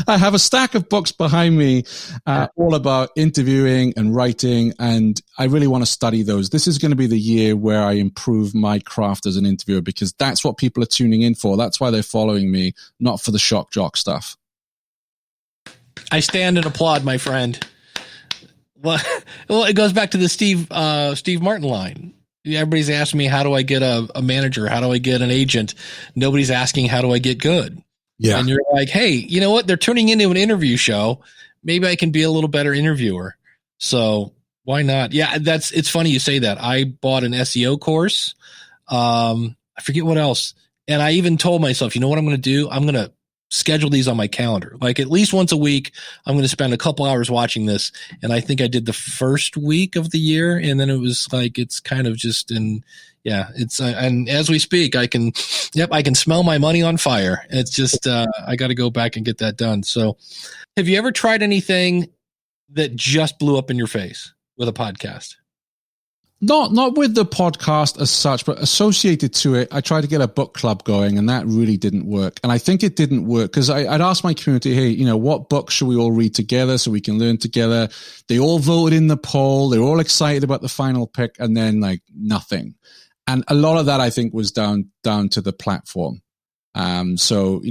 I have a stack of books behind me all about interviewing and writing, and I really want to study those. This is going to be the year where I improve my craft as an interviewer, because that's what people are tuning in for. That's why they're following me, not for the shock jock stuff. I stand and applaud, my friend. Well, it goes back to the Steve Martin line. Everybody's asking me, how do I get a manager? How do I get an agent? Nobody's asking, how do I get good? Yeah. And you're like, hey, you know what? They're turning into an interview show. Maybe I can be a little better interviewer. So why not? Yeah, it's funny you say that. I bought an SEO course. I forget what else. And I even told myself, you know what I'm going to do? I'm going to schedule these on my calendar. Like at least once a week, I'm going to spend a couple hours watching this. And I think I did the first week of the year. And then it was like, it's kind of just and as we speak, I can smell my money on fire. It's just, I got to go back and get that done. So have you ever tried anything that just blew up in your face with a podcast? Not with the podcast as such, but associated to it, I tried to get a book club going, and that really didn't work. And I think it didn't work because I'd asked my community, hey, what book should we all read together so we can learn together? They all voted in the poll. They were all excited about the final pick, and then nothing. And a lot of that, I think, was down to the platform. So,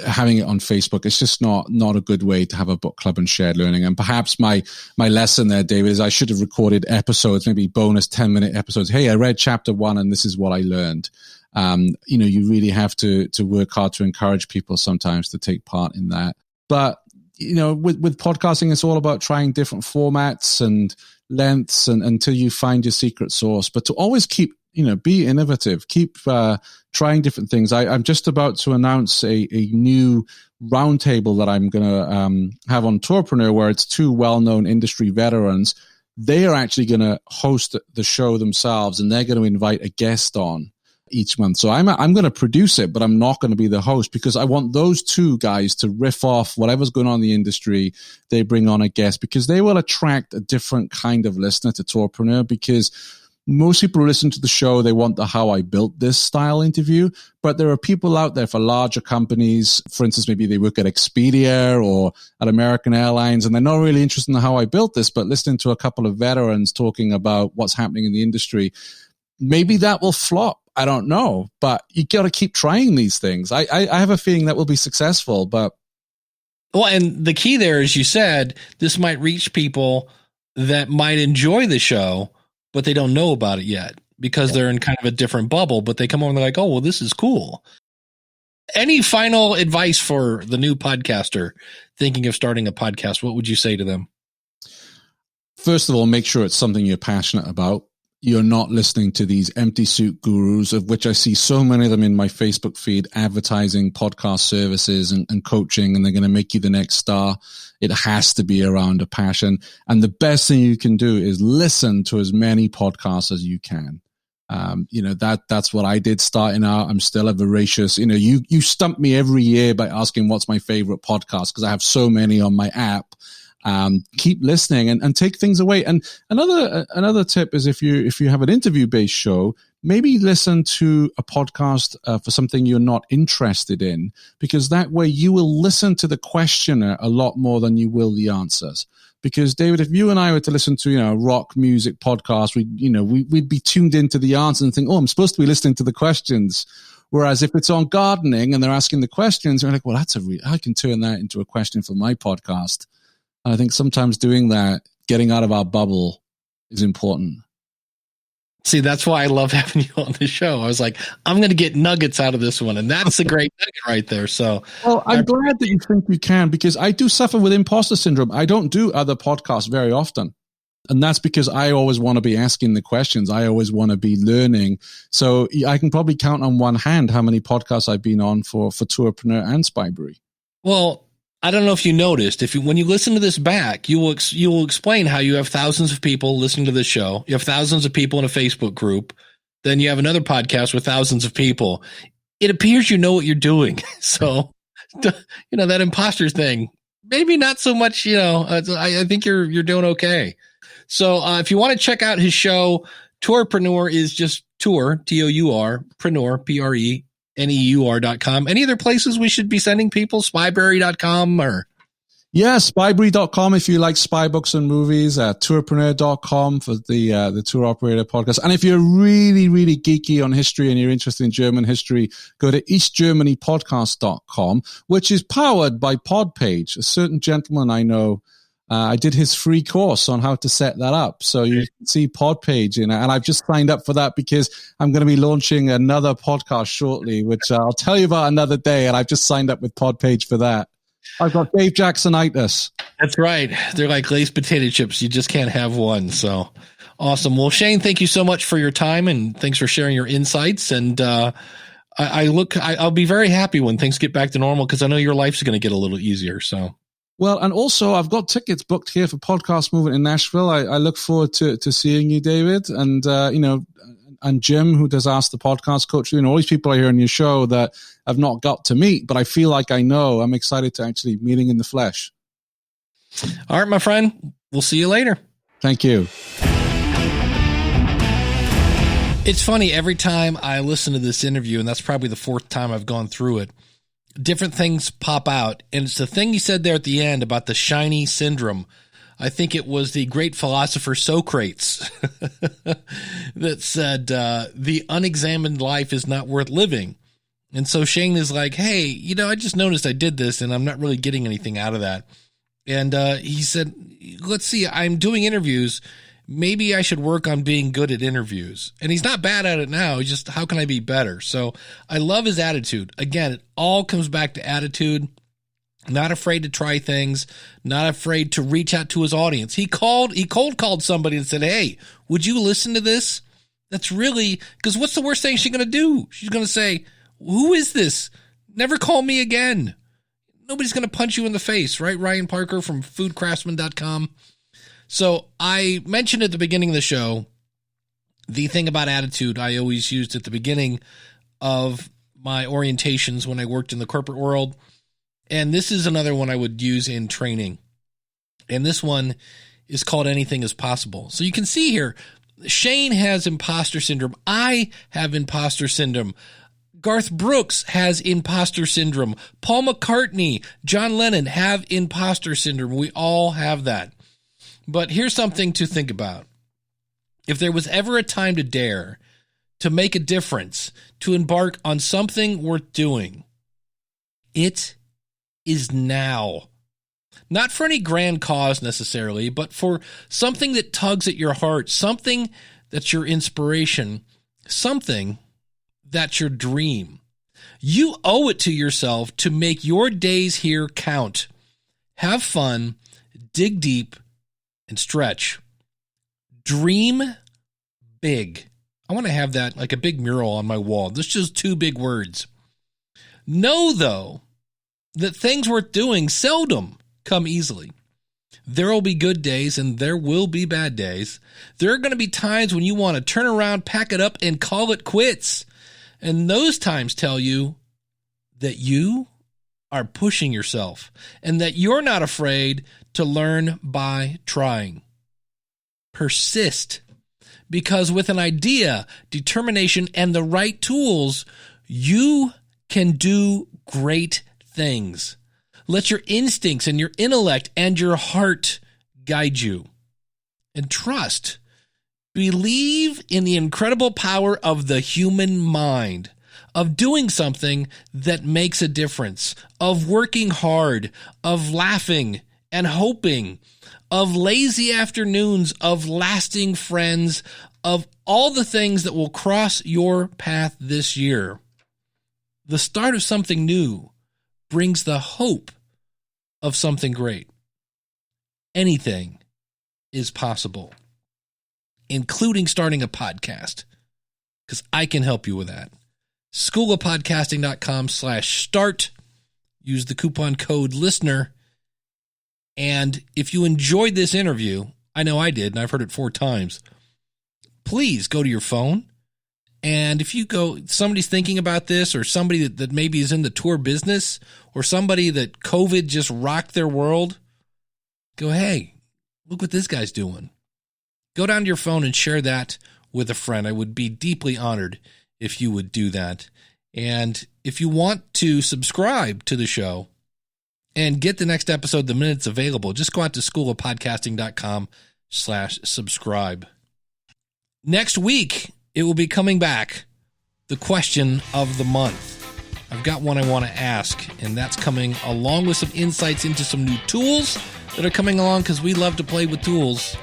having it on Facebook, it's just not a good way to have a book club and shared learning. And perhaps my lesson there, David, is I should have recorded episodes, maybe bonus 10-minute episodes. Hey, I read chapter 1 and this is what I learned. You really have to work hard to encourage people sometimes to take part in that. But, with podcasting, it's all about trying different formats and lengths and until you find your secret sauce. But to always keep, be innovative, keep trying different things. I'm just about to announce a new roundtable that I'm going to have on Tourpreneur, where it's two well-known industry veterans. They are actually going to host the show themselves, and they're going to invite a guest on each month. So I'm going to produce it, but I'm not going to be the host because I want those two guys to riff off whatever's going on in the industry. They bring on a guest because they will attract a different kind of listener to Tourpreneur, because most people who listen to the show, they want the how I built this style interview, but there are people out there for larger companies. For instance, maybe they work at Expedia or at American Airlines, and they're not really interested in how I built this, but listening to a couple of veterans talking about what's happening in the industry, maybe that will flop. I don't know, but you got to keep trying these things. I have a feeling that will be successful, but. Well, and the key there, as you said, this might reach people that might enjoy the show, but they don't know about it yet because they're in kind of a different bubble, but they come over and they're like, oh, well, this is cool. Any final advice for the new podcaster thinking of starting a podcast? What would you say to them? First of all, make sure it's something you're passionate about. You're not listening to these empty suit gurus, of which I see so many of them in my Facebook feed, advertising podcast services and coaching, and they're going to make you the next star. It has to be around a passion. And the best thing you can do is listen to as many podcasts as you can. That's what I did starting out. I'm still a voracious, you stump me every year by asking what's my favorite podcast, because I have so many on my app. Keep listening and take things away. And another tip is if you have an interview based show, maybe listen to a podcast for something you're not interested in, because that way you will listen to the questioner a lot more than you will the answers. Because David, if you and I were to listen to, a rock music podcast, we'd be tuned into the answer and think, oh, I'm supposed to be listening to the questions. Whereas if it's on gardening and they're asking the questions, you're like, well, I can turn that into a question for my podcast. And I think sometimes doing that, getting out of our bubble, is important. See, that's why I love having you on the show. I was like, I'm going to get nuggets out of this one. And that's a great nugget right there. So, well, I'm glad that you think you can, because I do suffer with imposter syndrome. I don't do other podcasts very often. And that's because I always want to be asking the questions. I always want to be learning. So I can probably count on one hand how many podcasts I've been on for Tourpreneur and Spybury. Well, I don't know if you noticed, when you listen to this back, you will explain how you have thousands of people listening to this show. You have thousands of people in a Facebook group. Then you have another podcast with thousands of people. It appears you know what you're doing. So, that imposter thing, maybe not so much, I think you're doing okay. So if you want to check out his show, Tourpreneur is just Tour, T-O-U-R, Preneur, P-R-E-N-E-U-R.com. Any other places we should be sending people? Spybury.com or? Yeah, Spybury.com if you like spy books and movies, Tourpreneur.com for the Tour Operator podcast. And if you're really, really geeky on history and you're interested in German history, go to EastGermanyPodcast.com, which is powered by Podpage. A certain gentleman I know, I did his free course on how to set that up. So you can see Podpage and I've just signed up for that because I'm going to be launching another podcast shortly, which I'll tell you about another day. And I've just signed up with Podpage for that. I've got Dave Jacksonitis. That's right. They're like glazed potato chips. You just can't have one. So awesome. Well, Shane, thank you so much for your time and thanks for sharing your insights. And I'll be very happy when things get back to normal because I know your life's going to get a little easier. So. Well, and also I've got tickets booked here for Podcast Movement in Nashville. I look forward to seeing you, David, and and Jim, who does Ask the Podcast Coach. All these people I hear on your show that I've not got to meet, but I feel like I know. I'm excited to actually meeting in the flesh. All right, my friend. We'll see you later. Thank you. It's funny, every time I listen to this interview, and that's probably the fourth time I've gone through it, different things pop out. And it's the thing you said there at the end about the shiny syndrome. I think it was the great philosopher Socrates that said, the unexamined life is not worth living. And so Shane is like, hey, I just noticed I did this and I'm not really getting anything out of that. And he said, let's see, I'm doing interviews. Maybe I should work on being good at interviews. And he's not bad at it now. He's just, how can I be better? So I love his attitude. Again, it all comes back to attitude. Not afraid to try things, not afraid to reach out to his audience. He cold called somebody and said, hey, would you listen to this? That's really, because what's the worst thing she's going to do? She's going to say, who is this? Never call me again. Nobody's going to punch you in the face, right? Ryan Parker from foodcraftsman.com. So I mentioned at the beginning of the show, the thing about attitude I always used at the beginning of my orientations when I worked in the corporate world. And this is another one I would use in training. And this one is called Anything is Possible. So you can see here, Shane has imposter syndrome. I have imposter syndrome. Garth Brooks has imposter syndrome. Paul McCartney, John Lennon have imposter syndrome. We all have that. But here's something to think about. If there was ever a time to dare, to make a difference, to embark on something worth doing, it is now. Not for any grand cause necessarily, but for something that tugs at your heart, something that's your inspiration, something that's your dream. You owe it to yourself to make your days here count. Have fun, dig deep, and stretch. Dream big. I want to have that like a big mural on my wall. There's just 2 big words. Know, though, that things worth doing seldom come easily. There will be good days and there will be bad days. There are going to be times when you want to turn around, pack it up, and call it quits. And those times tell you that you are pushing yourself and that you're not afraid to learn by trying. Persist, because with an idea, determination, and the right tools, you can do great things. Let your instincts and your intellect and your heart guide you. And trust. Believe in the incredible power of the human mind, of doing something that makes a difference, of working hard, of laughing and hoping, of lazy afternoons, of lasting friends, of all the things that will cross your path this year. The start of something new brings the hope of something great. Anything is possible, including starting a podcast, because I can help you with that. schoolofpodcasting.com/start. Use the coupon code LISTENER. And if you enjoyed this interview, I know I did, and I've heard it 4 times, please go to your phone. And if you go, somebody's thinking about this, or somebody that maybe is in the tour business, or somebody that COVID just rocked their world, go, hey, look what this guy's doing. Go down to your phone and share that with a friend. I would be deeply honored if you would do that. And if you want to subscribe to the show and get the next episode the minute it's available, just go out to schoolofpodcasting.com/subscribe. Next week, it will be coming back, the question of the month. I've got one I want to ask, and that's coming along with some insights into some new tools that are coming along, because we love to play with tools,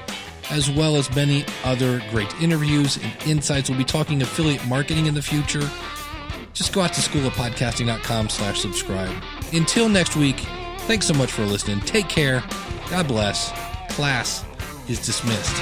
as well as many other great interviews and insights. We'll be talking affiliate marketing in the future. Just go out to schoolofpodcasting.com/subscribe. Until next week, thanks so much for listening. Take care. God bless. Class is dismissed.